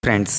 Friends,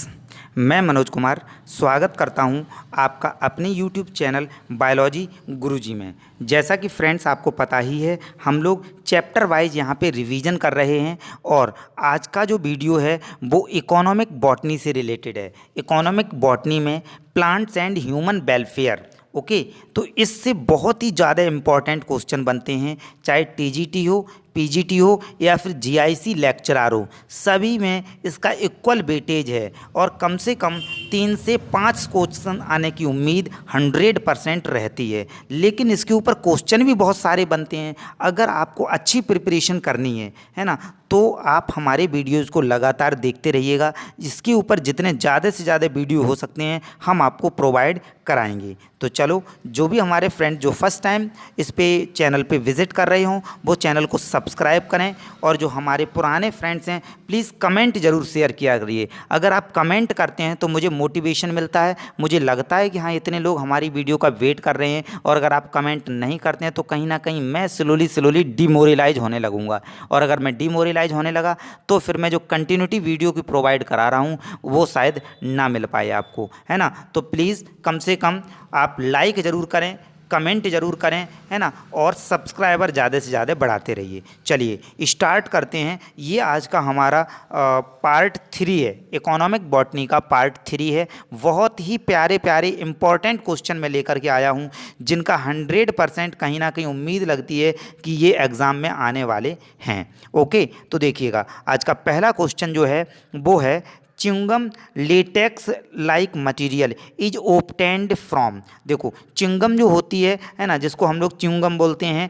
मैं मनोज कुमार स्वागत करता हूं आपका अपने यूट्यूब चैनल बायोलॉजी गुरुजी में। जैसा कि फ्रेंड्स आपको पता ही है, हम लोग चैप्टर वाइज यहां पे रिवीजन कर रहे हैं और आज का जो वीडियो है वो इकोनॉमिक बॉटनी से रिलेटेड है। इकोनॉमिक बॉटनी में plants and human welfare. Okay, तो इससे बहुत ही ज़्यादा इम्पॉर्टेंट क्वेश्चन बनते हैं, चाहे टीजीटी हो, पीजीटी हो या फिर जीआईसी लेक्चरर हो, सभी में इसका इक्वल वेटेज है और कम से कम 3 से 5 क्वेश्चन आने की उम्मीद 100% रहती है। लेकिन इसके ऊपर क्वेश्चन भी बहुत सारे बनते हैं। अगर आपको अच्छी प्रिपरेशन करनी है ना, तो आप हमारे वीडियोज़ को लगातार देखते रहिएगा। इसके ऊपर जितने ज़्यादा से ज़्यादा वीडियो हो सकते हैं हम आपको प्रोवाइड कराएंगे। तो चलो, जो भी हमारे फ्रेंड जो फर्स्ट टाइम इस पे चैनल पे विज़िट कर रहे हों वो चैनल को सब्सक्राइब करें, और जो हमारे पुराने फ्रेंड्स हैं प्लीज़ कमेंट ज़रूर शेयर किया करिए। अगर आप कमेंट करते हैं तो मुझे मोटिवेशन मिलता है, मुझे लगता है कि हाँ, इतने लोग हमारी वीडियो का वेट कर रहे हैं। और अगर आप कमेंट नहीं करते हैं तो कहीं ना कहीं मैं स्लोली डिमोरलाइज होने लगूंगा, और अगर मैं डिमोरलाइज होने लगा तो फिर मैं जो कंटिन्यूटी वीडियो की प्रोवाइड करा रहा हूँ वो शायद ना मिल पाए आपको, है ना। तो प्लीज़ कम से कम आप लाइक ज़रूर करें, कमेंट ज़रूर करें, है ना, और सब्सक्राइबर ज़्यादा से ज़्यादा बढ़ाते रहिए। चलिए स्टार्ट करते हैं। ये आज का हमारा पार्ट 3 है, इकोनॉमिक बॉटनी का पार्ट 3 है। बहुत ही प्यारे प्यारे इंपॉर्टेंट क्वेश्चन मैं लेकर के आया हूँ, जिनका 100% कहीं ना कहीं उम्मीद लगती है कि ये एग्ज़ाम में आने वाले हैं। ओके, तो देखिएगा आज का पहला क्वेश्चन जो है वो है, chewing gum latex like material is obtained from. देखो, च्युइंगम जो होती है ना, जिसको हम लोग च्युइंगम बोलते हैं,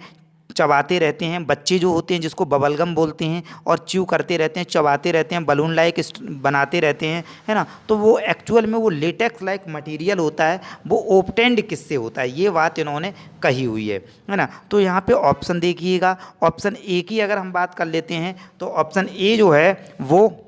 चबाते रहते हैं बच्चे जो होते हैं, जिसको बबलगम बोलते हैं, और च्यू करते रहते हैं, चबाते रहते हैं, बलून लाइक बनाते रहते हैं, है ना। तो वो एक्चुअल में वो लेटेक्स लाइक मटेरियल होता है। वो ओब्टेन्ड किससे होता है, ये बात इन्होंने कही हुई है ना। तो यहाँ पे ऑप्शन देखिएगा, ऑप्शन ए की अगर हम बात कर लेते हैं तो ऑप्शन ए जो है वो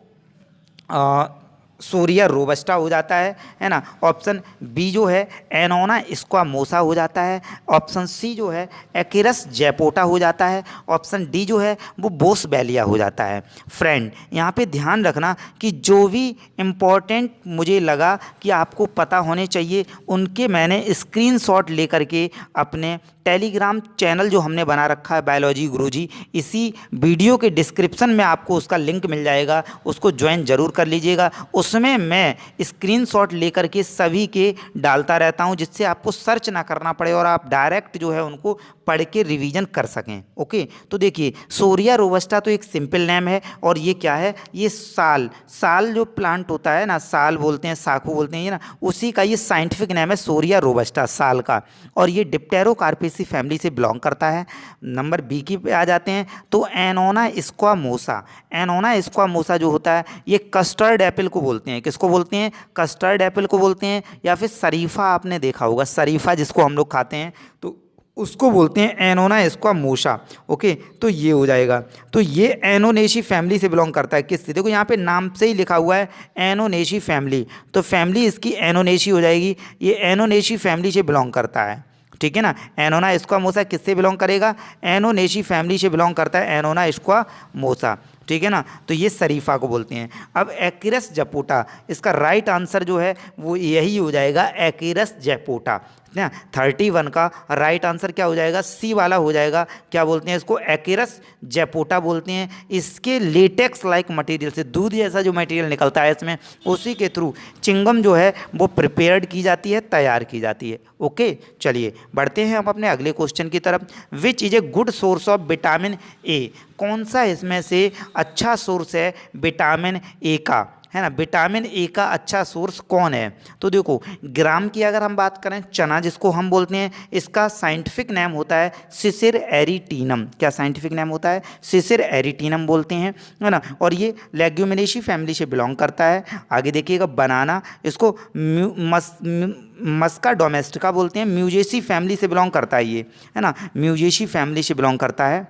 सोरिया रोबस्टा हो जाता है ना। ऑप्शन बी जो है एनोना स्क्वामोसा हो जाता है। ऑप्शन सी जो है एकिरस जैपोटा हो जाता है। ऑप्शन डी जो है वो बोसबेलिया हो जाता है। फ्रेंड, यहाँ पे ध्यान रखना कि जो भी इम्पोर्टेंट मुझे लगा कि आपको पता होने चाहिए, उनके मैंने स्क्रीनशॉट लेकर के अपने टेलीग्राम चैनल जो हमने बना रखा है बायोलॉजी गुरुजी, इसी वीडियो के डिस्क्रिप्शन में आपको उसका लिंक मिल जाएगा, उसको ज्वाइन ज़रूर कर लीजिएगा। उसमें मैं स्क्रीनशॉट लेकर के सभी के डालता रहता हूं, जिससे आपको सर्च ना करना पड़े और आप डायरेक्ट जो है उनको पढ़ के रिवीजन कर सकें। ओके, तो देखिए, सोरिया रोबस्टा तो एक सिंपल नेम है, और ये क्या है, ये साल जो प्लांट होता है ना, साल बोलते हैं, साखू बोलते हैं, ये ना, उसी का ये साइंटिफिक नेम है सोरिया रोबस्टा, साल का। और ये डिप्टेरोकार्पेसी फैमिली से बिलोंग करता है। नंबर बी की पे आ जाते हैं तो एनोना स्क्वामोसा। एनोना स्क्वामोसा जो होता है ये कस्टर्ड एप्पल को बोलते हैं। किसको बोलते हैं, कस्टर्ड एप्पल को बोलते हैं, या फिर शरीफा आपने देखा होगा, शरीफा जिसको हम लोग खाते हैं तो उसको बोलते हैं एनोना स्क्वामोसा। ओके, तो ये हो जाएगा। तो ये एनोनेशी फैमिली से बिलोंग करता है। किससे, देखो यहाँ पे नाम से ही लिखा हुआ है एनोनेशी फैमिली, तो फैमिली इसकी एनोनेशी हो जाएगी। ये एनोनेशी फैमिली से बिलोंग करता है, ठीक है ना। एनोना स्क्वामोसा किससे बिलोंग करेगा, एनोनेशी फैमिली से बिलोंग करता है एनोना स्क्वामोसा, ठीक है ना। तो ये शरीफा को बोलते हैं। अब एकिरस जैपोटा, इसका राइट आंसर जो है वो यही हो जाएगा, एकिरस जैपोटा ना। 31 का राइट आंसर क्या हो जाएगा, सी वाला हो जाएगा। क्या बोलते हैं इसको, एकिरस जैपोटा बोलते हैं। इसके लेटेक्स लाइक मटेरियल से, दूध जैसा जो मटेरियल निकलता है इसमें, उसी के थ्रू चिंगम जो है वो प्रिपेयर्ड की जाती है, तैयार की जाती है। ओके, चलिए बढ़ते हैं हम अपने अगले क्वेश्चन की तरफ। Which is a good source of vitamin A. कौन सा इसमें से अच्छा सोर्स है विटामिन ए का, है ना। विटामिन ए का अच्छा सोर्स कौन है, तो देखो, ग्राम की अगर हम बात करें, चना जिसको हम बोलते हैं, इसका साइंटिफिक नेम होता है सिसिर एरिटीनम। क्या साइंटिफिक नेम होता है, सिसिर एरिटीनम बोलते हैं, है ना। और ये लेग्यूमिनेसी फैमिली से बिलोंग करता है। आगे देखिएगा, बनाना, इसको मस्का डोमेस्टिका बोलते हैं, म्यूजेसी फैमिली से बिलोंग करता है ये, है ना, म्यूजेसी फैमिली से बिलोंग करता है।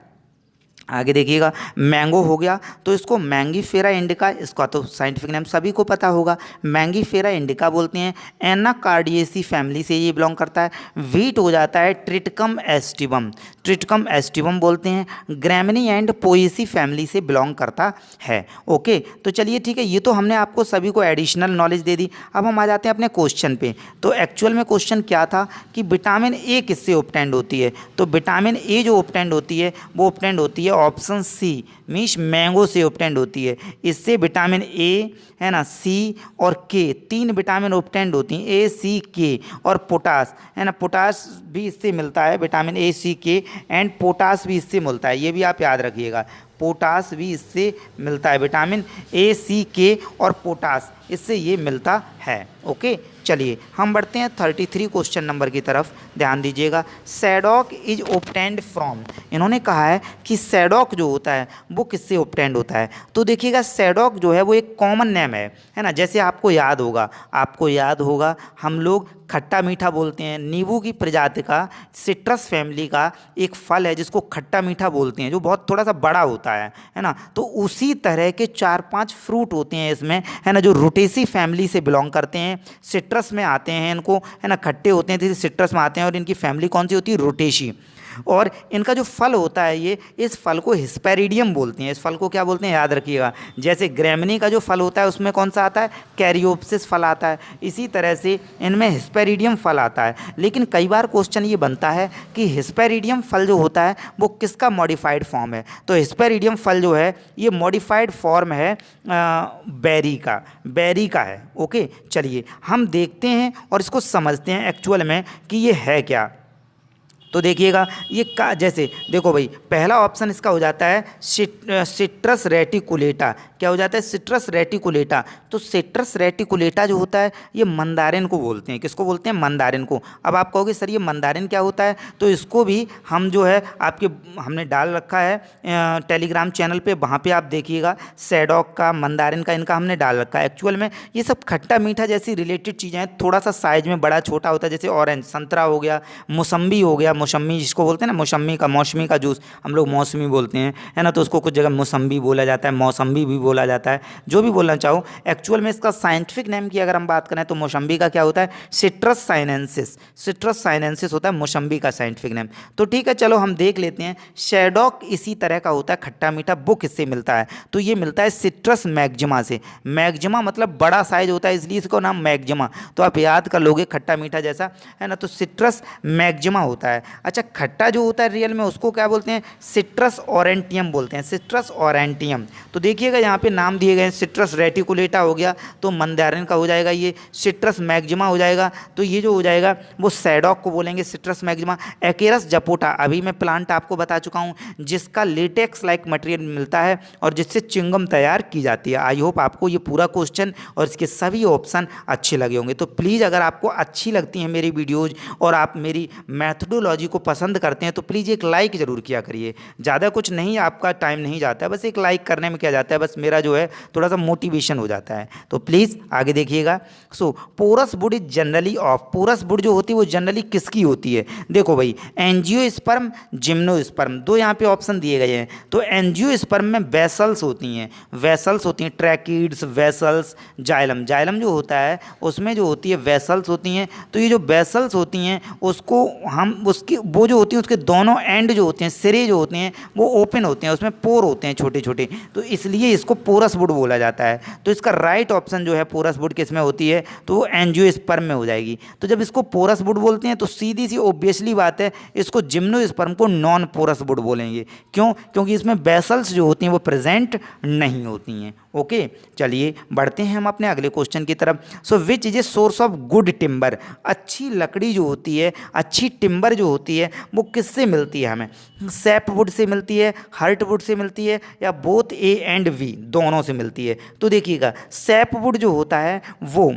आगे देखिएगा, मैंगो हो गया तो इसको मैंगीफेरा इंडिका, इसका तो साइंटिफिक नेम सभी को पता होगा, मैंगीफेरा इंडिका बोलते हैं। एनाकार्डियेसी फैमिली से ये बिलोंग करता है। वीट हो जाता है ट्रिटिकम एस्टिवम, ट्रिटिकम एस्टिवम बोलते हैं। ग्रैमिनी एंड पोएसी फैमिली से बिलोंग करता है। ओके, तो चलिए ठीक है, ये तो हमने आपको सभी को एडिशनल नॉलेज दे दी। अब हम आ जाते हैं अपने क्वेश्चन पे। तो एक्चुअल में क्वेश्चन क्या था कि विटामिन ए किससे ऑब्टेंड होती है? तो विटामिन ए जो ऑब्टेंड होती है वो ऑब्टेंड होती है ऑप्शन सी मीन्स मैंगो से ऑब्टेंड होती है। इससे विटामिन ए है ना, सी और के, तीन विटामिन ऑब्टेंड होती हैं, ए सी के, और पोटास है ना, पोटास भी इससे मिलता है, विटामिन ए सी के एंड पोटास भी इससे मिलता है, ये भी आप याद रखिएगा, पोटास भी इससे मिलता है, विटामिन ए सी के और पोटास इससे ये मिलता है। ओके, चलिए हम बढ़ते हैं 33 क्वेश्चन नंबर की तरफ, ध्यान दीजिएगा। सैडॉक इज ऑब्टेंड फ्रॉम, इन्होंने कहा है कि सैडॉक जो होता है वो किससे ऑब्टेंड होता है? तो देखिएगा, सैडॉक जो है वो एक कॉमन नेम है ना, जैसे आपको याद होगा हम लोग खट्टा मीठा बोलते हैं। नींबू की प्रजाति का सिट्रस फैमिली का एक फल है जिसको खट्टा मीठा बोलते हैं, जो बहुत थोड़ा सा बड़ा होता है ना। तो उसी तरह के 4-5 फ्रूट होते हैं इसमें, है ना, जो रुटेसी फैमिली से बिलोंग करते हैं, सिट्रस में आते हैं, इनको है ना, खट्टे होते हैं तो सिट्रस में आते हैं, और इनकी फैमिली कौन सी होती है? रुटेसी। और इनका जो फल होता है ये, इस फल को हिस्पेरिडियम बोलते हैं। इस फल को क्या बोलते हैं? याद रखिएगा। जैसे ग्रैमिनी का जो फल होता है उसमें कौन सा आता है? कैरियोप्सिस फल आता है। इसी तरह से इनमें हिस्पेरिडियम फल आता है। लेकिन कई बार क्वेश्चन ये बनता है कि हिस्पेरिडियम फल जो होता है वो किसका मॉडिफाइड फॉर्म है? तो हिस्पेरिडियम फल जो है ये मॉडिफाइड फॉर्म है बेरी का है। ओके, चलिए हम देखते हैं और इसको समझते हैं एक्चुअल में कि ये है क्या। तो देखिएगा, ये का जैसे देखो भाई, पहला ऑप्शन इसका हो जाता है सिट्रस रेटिकुलेटा। क्या हो जाता है? Citrus reticulata. तो सिट्रस रेटिकुलेटा जो होता है ये मंदारिन को बोलते हैं। किसको बोलते हैं? मंदारिन को। अब आप कहोगे सर ये मंदारिन क्या होता है? तो इसको भी हम जो है आपके हमने डाल रखा है टेलीग्राम चैनल पे, वहाँ पे आप देखिएगा, सैडॉक का, मंदारिन का, इनका हमने डाल रखा है। एक्चुअल में ये सब खट्टा मीठा जैसी रिलेटेड चीज़ें हैं, थोड़ा सा साइज में बड़ा छोटा होता है, जैसे ऑरेंज, संतरा हो गया, मौसम्बी हो गया, मौसम्मी जिसको बोलते हैं ना, मौसमी का जूस हम लोग मौसमी बोलते हैं, है ना, तो उसको कुछ जगह मौसम्बी बोला जाता है, मौसम्बी भी बोला जाता है, जो भी बोलना चाहो। एक्चुअल में इसका साइंटिफिक नेम की अगर हम बात करें तो मौसम्बी का क्या होता है? Citrus sinensis. सिट्रस साइनेंसिस होता है मौसम्बी का साइंटिफिक नेम। तो ठीक है, चलो हम देख लेते हैं। शैडॉक इसी तरह का होता है खट्टा मीठा, वो किससे मिलता है? तो ये मिलता है सिट्रस मैग्जिमा से। मैग्जिमा मतलब बड़ा साइज होता है, इसलिए इसको नाम मैग्जिमा, तो आप याद कर लोगे खट्टा मीठा जैसा, है ना, तो सिट्रस मैग्जिमा होता है। अच्छा, खट्टा जो होता है रियल में उसको क्या बोलते हैं? सिट्रस ऑरेंटियम बोलते हैं, सिट्रस ऑरेंटियम। तो देखिएगा यहाँ पे नाम दिए गए हैं, सिट्रस रेटिकुलेटा हो गया तो मंदारिन का हो जाएगा, ये सिट्रस मैग्जिमा हो जाएगा, तो ये जो हो जाएगा वो सैडॉक को बोलेंगे, सिट्रस मैग्जिमा। एकेरस जपोटा, अभी मैं प्लांट आपको बता चुका हूँ, जिसका लेटेक्स लाइक मटेरियल मिलता है और जिससे चिंगम तैयार की जाती है। आई होप आपको ये पूरा क्वेश्चन और इसके सभी ऑप्शन अच्छे लगे होंगे। तो प्लीज़ अगर आपको अच्छी लगती हैं मेरी वीडियोज़ और आप मेरी मैथडोलॉजी को पसंद करते हैं तो प्लीज़ एक लाइक ज़रूर किया करिए। ज़्यादा कुछ नहीं, आपका टाइम नहीं जाता है, बस एक लाइक करने में क्या जाता है, बस मेरा जो है थोड़ा सा मोटिवेशन हो जाता है। तो प्लीज़ आगे देखिएगा। So porous wood is generally of, porous wood जो होती है वो जनरली किसकी होती है? देखो भाई, एंजियोस्पर्म, जिम्नोस्पर्म, दो यहाँ पे ऑप्शन दिए गए हैं। तो एंजियोस्पर्म में वेसल्स होती हैं, वेसल्स होती हैं, ट्रैकिड्स, वेसल्स, जाइलम, जाइलम जो होता है उसमें जो होती है वेसल्स होती हैं। तो ये जो वेसल्स होती हैं उसको हम उसकी वो जो होती है उसके दोनों एंड जो होते हैं, सिरे जो होते हैं वो ओपन होते हैं, उसमें पोर होते हैं छोटे छोटे, तो इसलिए इसको पोरस वुड बोला जाता है। तो इसका राइट ऑप्शन जो है पोरस वुड किस में होती है? तो वो एंजियोस्पर्म में हो जाएगी। तो जब इसको पोरस वुड बोलते हैं तो सीधी सी ऑब्वियसली बात है इसको जिम्नोस्पर्म को नॉन पोरस वुड बोलेंगे। क्यों? क्योंकि इसमें बेसल्स जो होती हैं वो प्रेजेंट नहीं होती हैं। ओके, चलिए बढ़ते हैं हम अपने अगले क्वेश्चन की तरफ। So which is a source of good timber, अच्छी लकड़ी जो होती है, अच्छी टिम्बर जो होती है वो किससे मिलती है हमें? सैप वुड से मिलती है, हर्ट वुड से मिलती है, या बोथ ए एंड वी दोनों से मिलती है? तो देखिएगा, सैप वुड जो होता है वो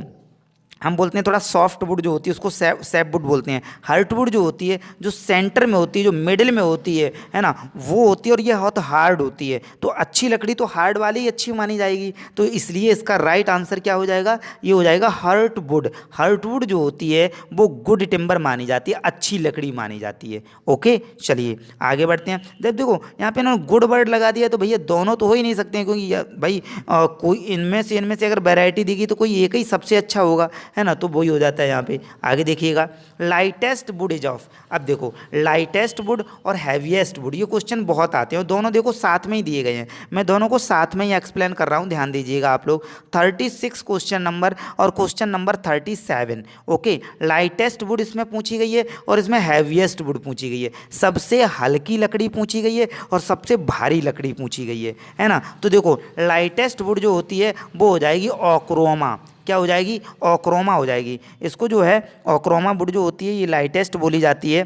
हम बोलते हैं थोड़ा सॉफ्ट वुड जो होती है उसको सैप वुड बोलते हैं। हार्ट वुड जो होती है जो सेंटर में होती है, जो मिडिल में होती है ना, वो होती है और ये बहुत हार्ड होती है। तो अच्छी लकड़ी तो हार्ड वाली ही अच्छी मानी जाएगी, तो इसलिए इसका राइट आंसर क्या हो जाएगा, ये हो जाएगा हार्ट वुड। हार्ट वुड जो होती है वो गुड टिम्बर मानी जाती है, अच्छी लकड़ी मानी जाती है। ओके, चलिए आगे बढ़ते हैं। जब देखो यहाँ पे इन्होंने गुड वर्ड लगा दिया तो भैया दोनों तो हो ही नहीं सकते हैं, क्योंकि भाई कोई इनमें से अगर वैरायटी दिखी तो कोई एक ही सबसे अच्छा होगा, है ना, तो वही हो जाता है यहाँ पे। आगे देखिएगा, लाइटेस्ट वुड इज ऑफ। अब देखो लाइटेस्ट वुड और हैवीएस्ट वुड ये क्वेश्चन बहुत आते हैं, और दोनों देखो साथ में ही दिए गए हैं। मैं दोनों को साथ में ही एक्सप्लेन कर रहा हूँ, ध्यान दीजिएगा आप लोग। 36 क्वेश्चन नंबर और question number 37। Okay, lightest would इसमें पूछी गई है और इसमें हैवीएस्ट वुड पूछी गई है। सबसे हल्की लकड़ी पूछी गई है और सबसे भारी लकड़ी पूछी गई है ना। तो देखो लाइटेस्ट वुड जो होती है वो हो जाएगी ऑक्रोमा। क्या हो जाएगी, ऑक्रोमा हो जाएगी। इसको जो है ऑक्रोमा वुड जो होती है ये लाइटेस्ट बोली जाती है,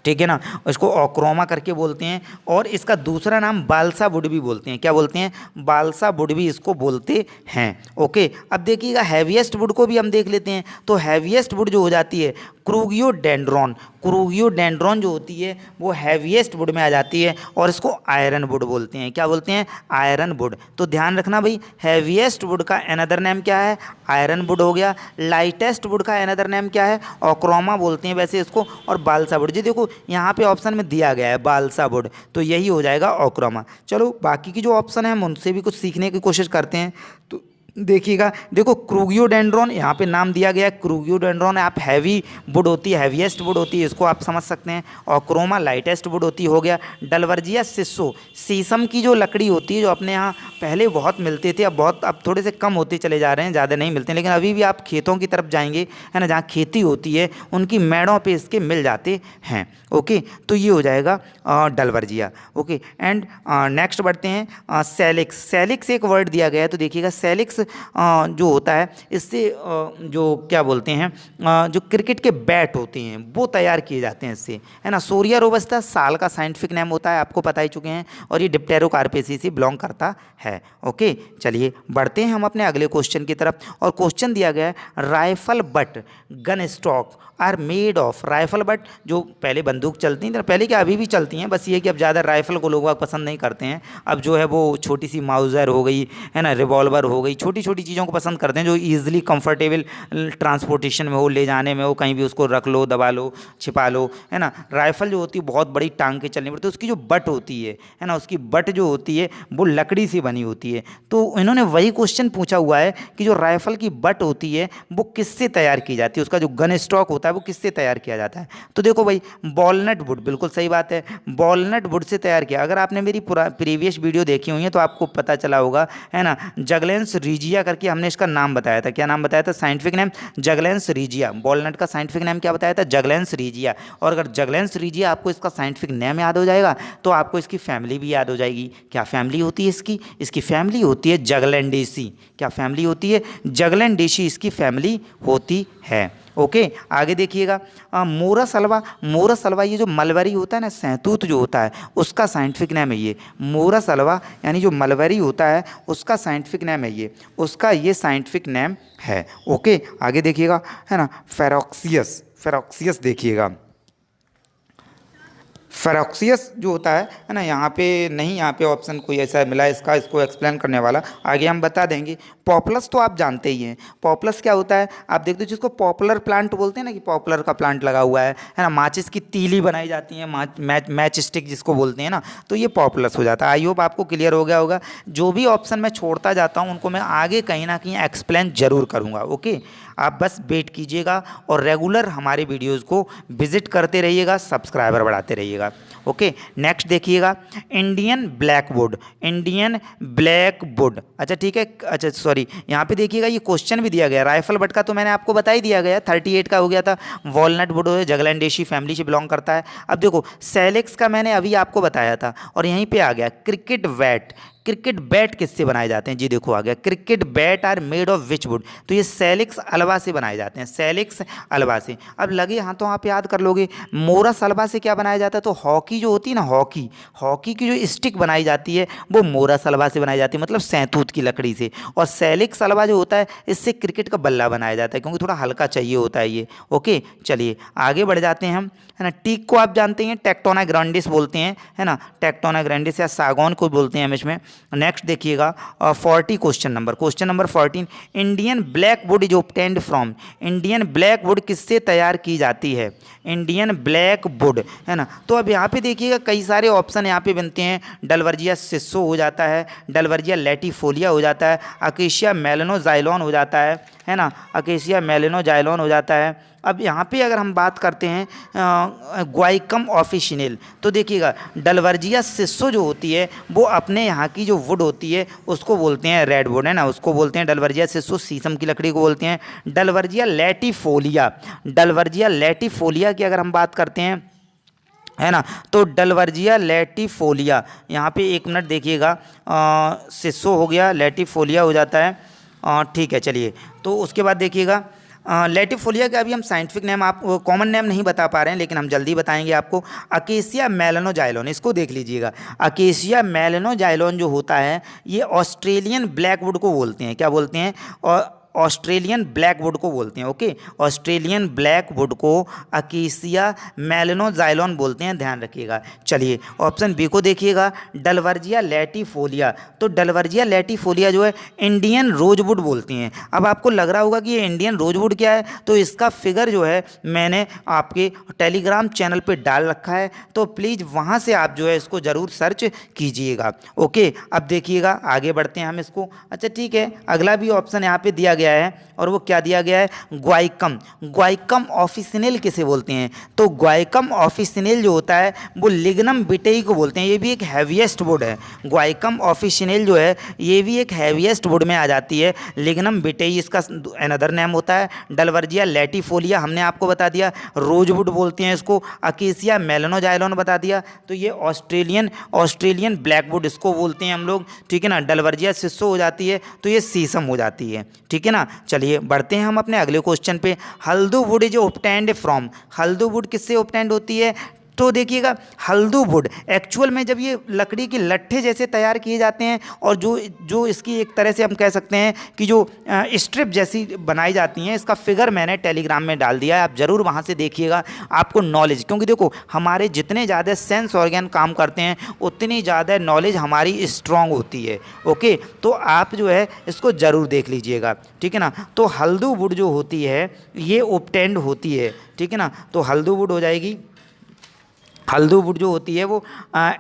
ठीक है ना, इसको ऑक्रोमा करके बोलते हैं। और इसका दूसरा नाम बालसा वुड भी बोलते हैं। क्या बोलते हैं, बालसा वुड भी इसको बोलते हैं। ओके, अब देखिएगा हैवीएस्ट वुड को भी हम देख लेते हैं। तो हैवीएस्ट वुड जो हो जाती है क्रूगियोडेंड्रॉन। क्रूगियोडेंड्रॉन जो होती है वो हैवीएस्ट वुड में आ जाती है और इसको आयरन वुड बोलते हैं। क्या बोलते हैं, आयरन वुड। तो ध्यान रखना भाई, हैवीएस्ट वुड का अनदर नेम क्या है, आयरन वुड हो गया। लाइटेस्ट वुड का अनदर नेम क्या है, ऑक्रोमा बोलते हैं वैसे इसको, और बालसा वुड। जी देखो यहाँ पे ऑप्शन में दिया गया है बालसा वुड, तो यही हो जाएगा ऑक्रोमा। चलो बाकी की जो ऑप्शन है हम उनसे भी कुछ सीखने की कोशिश करते हैं। तो देखिएगा, देखो क्रूगियोडेंड्रॉन यहाँ पे नाम दिया गया है, क्रूगियोडेंड्रॉन आप हैवी वुड होती है, हैवीएस्ट वुड होती है, इसको आप समझ सकते हैं। और क्रोमा लाइटेस्ट वुड होती हो गया। डलवर्जिया सिसो, शीशम की जो लकड़ी होती है जो अपने यहाँ पहले बहुत मिलते थे, अब थोड़े से कम होते चले जा रहे हैं, ज़्यादा नहीं मिलते, लेकिन अभी भी आप खेतों की तरफ जाएंगे, है ना, जहाँ खेती होती है उनकी मेड़ों पर इसके मिल जाते हैं। ओके, तो ये हो जाएगा डलवर्जिया। ओके, एंड नेक्स्ट बढ़ते हैं सैलिक्स। सैलिक्स एक वर्ड दिया गया है, तो देखिएगा सैलिक्स जो होता है इससे जो क्या बोलते हैं जो क्रिकेट के बैट होते हैं वो तैयार किए जाते हैं इससे, है ना। सोरिया रोबस्टा साल का साइंटिफिक नेम होता है, आपको पता ही चुके हैं, और ये डिप्टेरोकार्पेसी से बिलोंग करता है। ओके, चलिए बढ़ते हैं हम अपने अगले क्वेश्चन की तरफ। और क्वेश्चन दिया गया है rifle butt gun stock are made of. Rifle butt जो पहले बंदूक चलती थी, पहले क्या अभी भी चलती हैं, बस ये कि अब ज़्यादा राइफल को लोग पसंद नहीं करते हैं। अब जो है वो छोटी सी माउजर हो गई, है ना, रिवॉल्वर हो गई, छोटी छोटी चीज़ों को पसंद करते हैं जो ईजिली कंफर्टेबल ट्रांसपोर्टेशन में हो, ले जाने में हो, कहीं भी उसको रख लो, दबा लो, छिपा लो, है ना। राइफल जो होती है बहुत बड़ी टांग के चलनी पड़ती है, उसकी जो बट होती है ना, उसकी बट जो होती है वो लकड़ी से बनी होती है। तो इन्होंने वही क्वेश्चन पूछा हुआ है कि जो राइफल की बट होती है वो किससे तैयार की जाती है, उसका जो गन स्टॉक होता है वो किससे तैयार किया जाता है। तो देखो भाई वॉलनट वुड, बिल्कुल सही बात है, वॉलनट वुड से तैयार किया। अगर आपने मेरी प्रीवियस वीडियो देखी हुई है तो आपको पता चला होगा, है ना, जगलेंस रीजिया करके हमने इसका नाम बताया था। क्या नाम बताया था, साइंटिफिक नेम जगलेंस रीजिया। वॉलनट का साइंटिफिक नेम क्या बताया था, जगलेंस रीजिया। और अगर जगलेंस रीजिया आपको इसका साइंटिफिक नेम याद हो जाएगा तो आपको इसकी फैमिली भी याद हो जाएगी। क्या फैमिली होती है इसकी, इसकी फैमिली होती है जगलैंडेसी। क्या फैमिली होती है, जगलैंडेसी इसकी फैमिली होती है। ओके, आगे देखिएगा मोरस हलवा। मोरस हलवा ये जो मलबरी होता है ना, सहतूत जो होता है उसका साइंटिफिक नेम है ये मोरस हलवा, यानी जो मलबरी होता है उसका साइंटिफिक नेम है ये, उसका ये साइंटिफिक नेम है। ओके, आगे देखिएगा, है ना, फेरोक्सियस। फेरोक्सियस देखिएगा, फेरोक्सियस जो होता है ना, यहाँ पे नहीं, यहाँ पे ऑप्शन कोई ऐसा मिला इसका, इसको एक्सप्लेन करने वाला, आगे हम बता देंगे। पॉपुलस तो आप जानते ही हैं, पॉपुलस क्या होता है, आप देखते हो जिसको पॉपुलर प्लांट बोलते हैं ना, कि पॉपुलर का प्लांट लगा हुआ है ना, माचिस की तीली बनाई जाती है, मैच स्टिक जिसको बोलते हैं ना, तो ये पॉपुलस हो जाता है। आई होप आपको क्लियर हो गया होगा। जो भी ऑप्शन मैं छोड़ता जाता हूँ उनको मैं आगे कहीं ना कहीं एक्सप्लेन जरूर करूँगा। ओके, आप बस वेट कीजिएगा और रेगुलर हमारे वीडियोज़ को विजिट करते रहिएगा, सब्सक्राइबर बढ़ाते रहिएगा। ओके, नेक्स्ट देखिएगा इंडियन ब्लैकवुड। इंडियन ब्लैकवुड, अच्छा ठीक है, अच्छा सॉरी, यहाँ पे देखिएगा ये क्वेश्चन भी दिया गया। राइफल बट का तो मैंने आपको बता ही दिया गया, 38 का हो गया था। वॉलनट वुड जगलैंडेशी फैमिली से बिलोंग करता है। अब देखो सैलिक्स का मैंने अभी आपको बताया था, और यहीं पे आ गया क्रिकेट बैट। क्रिकेट बैट किससे बनाए जाते हैं? जी देखो आ गया, cricket bat are made of which wood, तो ये सैलिक्स अल्वा से बनाए जाते हैं, सैलिक्स अल्वा से। अब लगे हाथों आप याद कर लोगे, मोरस अल्वा से क्या बनाया जाता है? तो हॉकी जो होती है ना, हॉकी, हॉकी की जो स्टिक बनाई जाती है वो मोरस अल्वा से बनाई जाती है, मतलब सैतूत की लकड़ी से। और सैलिक्स अल्वा जो होता है इससे क्रिकेट का बल्ला बनाया जाता है, क्योंकि थोड़ा हल्का चाहिए होता है ये। ओके चलिए आगे बढ़ जाते हैं हम, है ना। टीक को आप जानते हैं टेक्टोना ग्रैंडिस बोलते हैं, है ना, टेक्टोना ग्रैंडिस या सागौन को बोलते हैं हम इसमें। नेक्स्ट देखिएगा 40 question number 14, Indian black would is obtained from, Indian black would किससे तैयार की जाती है? इंडियन ब्लैक वुड, है ना। तो अब यहाँ पे देखिएगा कई सारे ऑप्शन यहाँ पे बनते हैं, डलवर्जिया सिस्सो हो जाता है, डलवर्जिया लैटिफोलिया हो जाता है, अकेशिया मेलनोजाइलॉन हो जाता है ना, अकेशिया मेलनोजाइलॉन हो जाता है। अब यहाँ पे अगर हम बात करते हैं ग्वाइकम ऑफिशिनल, तो देखिएगा डलवर्जिया सिस्सो जो होती है वो अपने यहाँ की जो वुड होती है उसको बोलते हैं रेड वुड, है ना, उसको बोलते हैं डलवर्जिया सिस्सो, शीशम की लकड़ी को बोलते हैं। डलवर्जिया लैटिफोलिया, डलवर्जिया लैटिफोलिया की अगर हम बात करते हैं, है ना, तो डलवर्जिया लैटिफोलिया, यहाँ पे एक मिनट देखिएगा, सिस्सो हो गया, लैटिफोलिया हो जाता है, ठीक है चलिए। तो उसके बाद देखिएगा लैटिफोलिया का अभी हम साइंटिफिक नेम, आप कॉमन नेम नहीं बता पा रहे हैं लेकिन हम जल्दी बताएंगे आपको, अकेशिया मेलनोजाइलॉन, इसको देख लीजिएगा। अकेशिया मेलनोजाइलॉन जो होता है ये ऑस्ट्रेलियन ब्लैकवुड को बोलते हैं, क्या बोलते हैं? और ऑस्ट्रेलियन ब्लैकवुड को बोलते हैं। ओके, ऑस्ट्रेलियन ब्लैकवुड को अकेशिया मेलनोजाइलॉन बोलते हैं, ध्यान रखिएगा। चलिए ऑप्शन बी को देखिएगा, डलवर्जिया लैटिफोलिया, तो डलवर्जिया लैटिफोलिया जो है इंडियन रोजवुड बोलते हैं। अब आपको लग रहा होगा कि ये इंडियन रोजवुड क्या है, तो इसका फिगर जो है मैंने आपके टेलीग्राम चैनल पे डाल रखा है, तो प्लीज़ वहाँ से आप जो है इसको ज़रूर सर्च कीजिएगा। ओके, अब देखिएगा आगे बढ़ते हैं हम इसको। अच्छा ठीक है, अगला भी ऑप्शन यहाँ पे दिया गया है, और वो क्या दिया गया है? ग्वाइकम, ग्वाइकम ऑफिसिनल किसे बोलते हैं? तो ग्वाइकम ऑफिसिनल जो होता है वो लिग्नम बिटेई को बोलते हैं, ये भी एक हैवीएस्ट वुड है। ग्वाइकम ऑफिसिनल जो है ये भी एक हैवीएस्ट वुड में आ जाती है, लिग्नम बिटेई इसका अनदर नेम होता है। डलवर्जिया लैटिफोलिया हमने आपको बता दिया, रोजवुड बोलते हैं इसको, अकेशिया मेलनोजाइलॉन बता दिया, तो ये ऑस्ट्रेलियन ब्लैकवुड इसको बोलते हैं हम लोग, ठीक है ना। डलवर्जिया सिस्सो हो जाती है तो ये शीशम हो जाती है, ठीक है ना। चलिए बढ़ते हैं हम अपने अगले क्वेश्चन पे, Haldu would is obtained from, Haldu would किससे ऑब्टेन्ड होती है? तो देखिएगा हल्दू वुड एक्चुअल में जब ये लकड़ी के लट्ठे जैसे तैयार किए जाते हैं, और जो इसकी एक तरह से हम कह सकते हैं कि जो स्ट्रिप जैसी बनाई जाती हैं, इसका फिगर मैंने टेलीग्राम में डाल दिया है, आप ज़रूर वहाँ से देखिएगा, आपको नॉलेज, क्योंकि देखो हमारे जितने ज़्यादा सेंस ऑर्गन काम करते हैं उतनी ज़्यादा नॉलेज हमारी स्ट्रांग होती है। ओके, तो आप जो है इसको ज़रूर देख लीजिएगा, ठीक है ना। तो हल्दू वुड जो होती है ये ऑब्टेन्ड होती है, ठीक है ना। तो हल्दू वुड हो जाएगी, हल्दू वुड जो होती है वो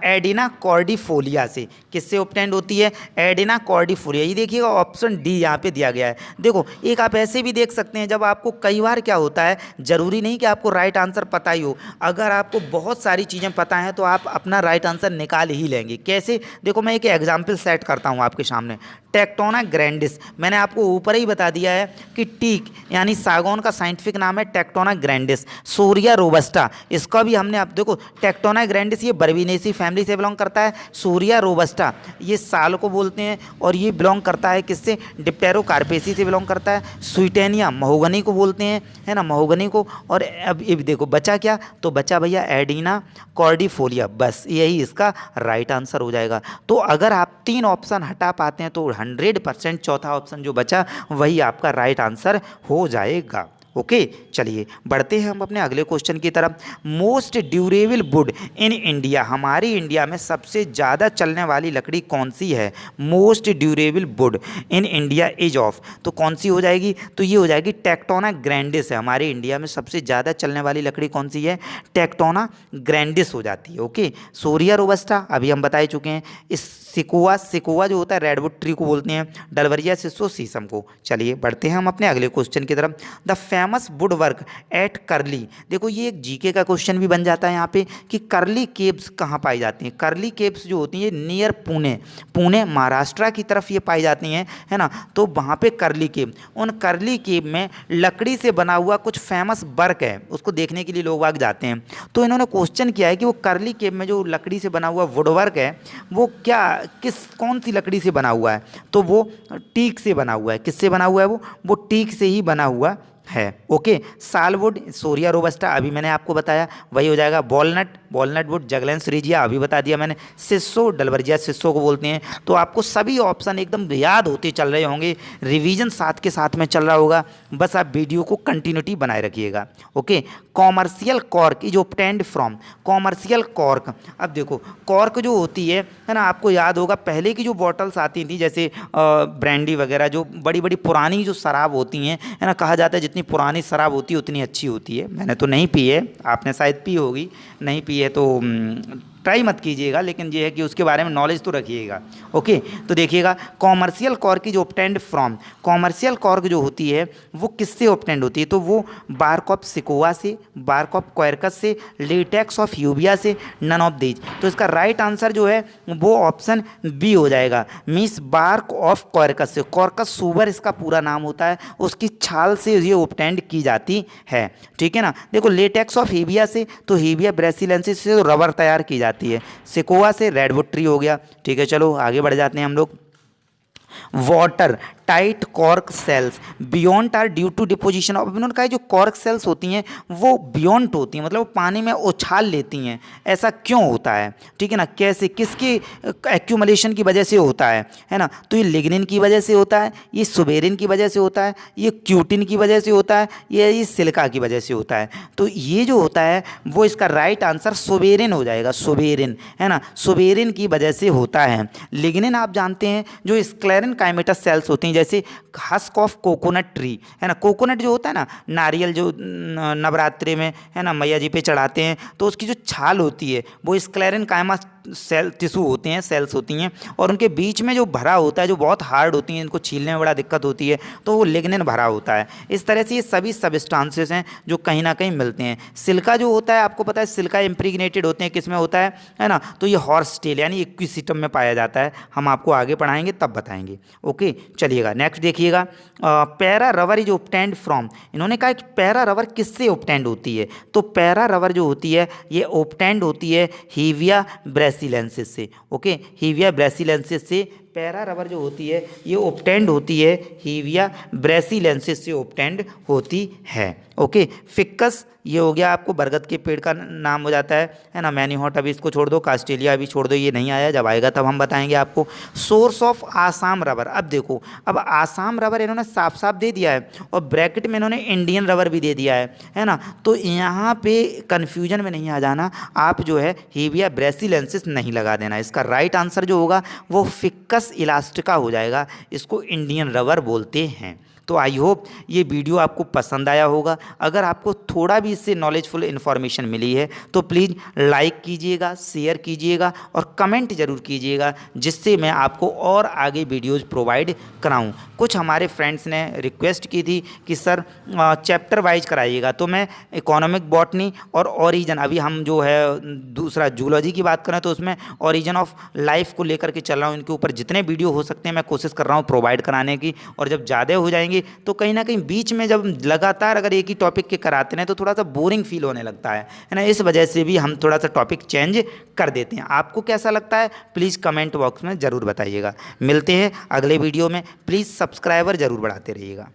एडिना कॉर्डिफोलिया से, किससे ऑब्टेन्ड होती है? एडिना कॉर्डिफोलिया। ये देखिएगा ऑप्शन डी यहाँ पे दिया गया है। देखो एक आप ऐसे भी देख सकते हैं, जब आपको कई बार क्या होता है, ज़रूरी नहीं कि आपको राइट आंसर पता ही हो, अगर आपको बहुत सारी चीज़ें पता हैं तो आप अपना राइट आंसर निकाल ही लेंगे। कैसे? देखो मैं एक एग्जाम्पल सेट करता हूँ आपके सामने, टेक्टोना ग्रैंडिस, मैंने आपको ऊपर ही बता दिया है कि टीक यानी सागौन का साइंटिफिक नाम है टेक्टोना ग्रैंडिस। सूर्या रोबस्टा, इसका भी हमने, आप देखो टेक्टोना ग्रैंडिस ये बर्बीनेसी फैमिली से बिलोंग करता है, सूर्या रोबस्टा ये साल को बोलते हैं, और ये बिलोंग करता है किससे? डिप्टेरोकार्पेसी से बिलोंग करता है। स्वीटेनिया महोगनी को बोलते हैं, है ना, महोगनी को। और अब ये देखो बचा क्या, तो बचा भैया एडिना कॉर्डिफोलिया, बस यही इसका राइट आंसर हो जाएगा। तो अगर आप 3 ऑप्शन हटा पाते हैं तो 100% चौथा ऑप्शन जो बचा वही आपका राइट आंसर हो जाएगा। ओके, चलिए बढ़ते हैं हम अपने अगले क्वेश्चन की तरफ। Most durable would in India, हमारी इंडिया में सबसे ज़्यादा चलने वाली लकड़ी कौन सी है? Most durable would in India is of, तो कौन सी हो जाएगी? तो ये हो जाएगी टेक्टोना ग्रैंडिस है। हमारे इंडिया में सबसे ज़्यादा चलने वाली लकड़ी कौन सी है? टेक्टोना ग्रैंडिस हो जाती है। ओके, सूर्या रोबस्टा अभी हम बता ही चुके हैं, इस सिकुआ जो होता है रेडवुड ट्री को बोलते हैं, डलवर्जिया सिस्सो शीशम को। चलिए बढ़ते हैं हम अपने अगले क्वेश्चन की तरफ। The famous would work at करली, देखो ये एक जीके का क्वेश्चन भी बन जाता है यहाँ पे कि करली केव्स कहाँ पाई जाती हैं? करली केव्स जो होती हैं नियर पुणे महाराष्ट्र की तरफ ये पाई जाती हैं, है ना। तो वहाँ पे करली केव, उन करली केव में लकड़ी से बना हुआ कुछ फेमस वर्क है, उसको देखने के लिए लोग वाग जाते हैं। तो इन्होंने क्वेश्चन किया है कि वो करली केव में जो लकड़ी से बना हुआ वुड वर्क है वो क्या किस कौन सी लकड़ी से बना हुआ है, तो वो टीक से बना हुआ है। किससे बना हुआ है वो टीक से ही बना हुआ है। ओके, सालवुड सोरिया रोबस्टा अभी मैंने आपको बताया, वही हो जाएगा। वॉलनट वुड जगलेंस रिजिया अभी बता दिया मैंने। सिस्सो डलवर्जिया सिस्सो को बोलते हैं। तो आपको सभी ऑप्शन एकदम याद होते चल रहे होंगे, रिवीजन साथ के साथ में चल रहा होगा, बस आप वीडियो को कंटिन्यूटी बनाए रखिएगा। Okay, commercial cork is obtained from, commercial cork. अब देखो कॉर्क जो होती है ना, आपको याद होगा पहले की जो बॉटल्स आती थी जैसे ब्रांडी वगैरह, जो बड़ी बड़ी पुरानी जो शराब होती हैं, है ना, कहा जाता है जितनी पुरानी शराब होती है उतनी अच्छी होती है। मैंने तो नहीं पी है, आपने शायद पी होगी, नहीं पी है तो ट्राई मत कीजिएगा, लेकिन ये है कि उसके बारे में नॉलेज तो रखिएगा। ओके, तो देखिएगा commercial cork is obtained from, commercial cork जो होती है वो किससे ऑब्टेन्ड होती है, तो वो बार्क ऑफ सिकोआ से, बार्क ऑफ क्वेरकस से, लेटेक्स ऑफ यूबिया से, नन ऑफ दीज। तो इसका राइट आंसर जो है वो ऑप्शन बी हो जाएगा, मीन्स बार्क ऑफ क्वेरकस से। कॉर्कस सुबर इसका पूरा नाम होता है, उसकी छाल से ये ऑब्टेन्ड की जाती है। ठीक है ना। देखो लेटेक्स ऑफ हीबिया से, तो हीबिया ब्रेसिलेंसिस से तो रबर तैयार की जाती है। सिकोआ से रेडवुड ट्री हो गया। ठीक है, चलो आगे बढ़ जाते हैं हम लोग। Water tight cork cells beyond are due to deposition of, इन्होंने कहा जो कॉर्क सेल्स होती हैं वो बियॉन्ड होती हैं, मतलब वो पानी में उछाल लेती हैं। ऐसा क्यों होता है, ठीक है ना, कैसे, किसके एक्यूमुलेशन की वजह से होता है ना। तो ये लिग्निन की वजह से होता है, ये सुबेरिन की वजह से होता है, ये क्यूटिन की वजह से होता है, ये सिलिका की वजह से होता है। तो ये जो होता है वो इसका राइट आंसर सुबेरिन हो जाएगा, सुबेरिन, है ना, सुबेरिन की वजह से होता है। लिग्निन आप जानते हैं जो स्क्लेरन काइमेटस सेल्स होती हैं, जैसे हस्क ऑफ कोकोनट ट्री, है ना, कोकोनट जो होता है ना, नारियल जो नवरात्रि में, है ना, मैया जी पे चढ़ाते हैं, तो उसकी जो छाल होती है वो स्क्लेरन काइमा सेल टिश्यू होते हैं, सेल्स होती हैं, और उनके बीच में जो भरा होता है, जो बहुत हार्ड होती हैं, इनको छीलने में बड़ा दिक्कत होती है, तो वो लिग्निन भरा होता है। इस तरह से ये सभी सबस्टांसेस हैं जो कहीं ना कहीं मिलते हैं। सिल्का जो होता है आपको पता है, सिल्का इम्प्रीगनेटेड होते हैं, किस में होता है ना, तो ये हॉर्स टेल यानी इक्विसिटम में पाया जाता है। हम आपको आगे पढ़ाएंगे तब बताएंगे। ओके, चलिएगा नेक्स्ट देखिएगा। Para rubber is obtained from, इन्होंने कहा कि पैरा रबर किससे ऑब्टेन्ड होती है, तो पैरा रबर जो होती है ये ऑब्टेन्ड होती है हीविया ब्रेसिलेंसिस से। ओके, हीविया ब्रेसिलेंसिस से पैरा रबर जो होती है ये ऑब्टेन्ड होती है, हीविया ब्रेसिलेंसिस से ऑब्टेन्ड होती है। ओके, फिक्कस ये हो गया, आपको बरगद के पेड़ का नाम हो जाता है ना। मैनीहॉट अभी इसको छोड़ दो, कास्टेलिया अभी छोड़ दो, ये नहीं आया, जब आएगा तब हम बताएंगे आपको। सोर्स ऑफ आसाम रबर, अब देखो अब आसाम रबर इन्होंने साफ साफ दे दिया है, और ब्रैकेट में इन्होंने इंडियन रबर भी दे दिया है ना। तो यहाँ पे कन्फ्यूजन में नहीं आ जाना, आप जो है हीविया ब्रेसिलेंसिस नहीं लगा देना। इसका राइट आंसर जो होगा वो फिक्कस इलास्टिका हो जाएगा, इसको इंडियन रबर बोलते हैं। तो आई होप ये वीडियो आपको पसंद आया होगा। अगर आपको थोड़ा भी इससे नॉलेजफुल इन्फॉर्मेशन मिली है तो प्लीज़ लाइक कीजिएगा, शेयर कीजिएगा और कमेंट ज़रूर कीजिएगा, जिससे मैं आपको और आगे वीडियोज़ प्रोवाइड कराऊं। कुछ हमारे फ्रेंड्स ने रिक्वेस्ट की थी कि सर चैप्टर वाइज कराइएगा, तो मैं इकोनॉमिक बॉटनी और ओरिजिन, अभी हम जो है दूसरा जूलॉजी की बात करें तो उसमें ओरिजिन ऑफ लाइफ को लेकर के चल रहा हूँ। इनके ऊपर जितने वीडियो हो सकते हैं मैं कोशिश कर रहा हूँ प्रोवाइड कराने की, और जब ज़्यादा हो जाएंगे तो कहीं ना कहीं बीच में जब लगातार अगर एक ही टॉपिक के कराते हैं तो थोड़ा सा बोरिंग फील होने लगता है ना। इस वजह से भी हम थोड़ा सा टॉपिक चेंज कर देते हैं। आपको कैसा लगता है प्लीज़ कमेंट बॉक्स में ज़रूर बताइएगा। मिलते हैं अगले वीडियो में, प्लीज़ सब्सक्राइबर ज़रूर बढ़ाते रहिएगा।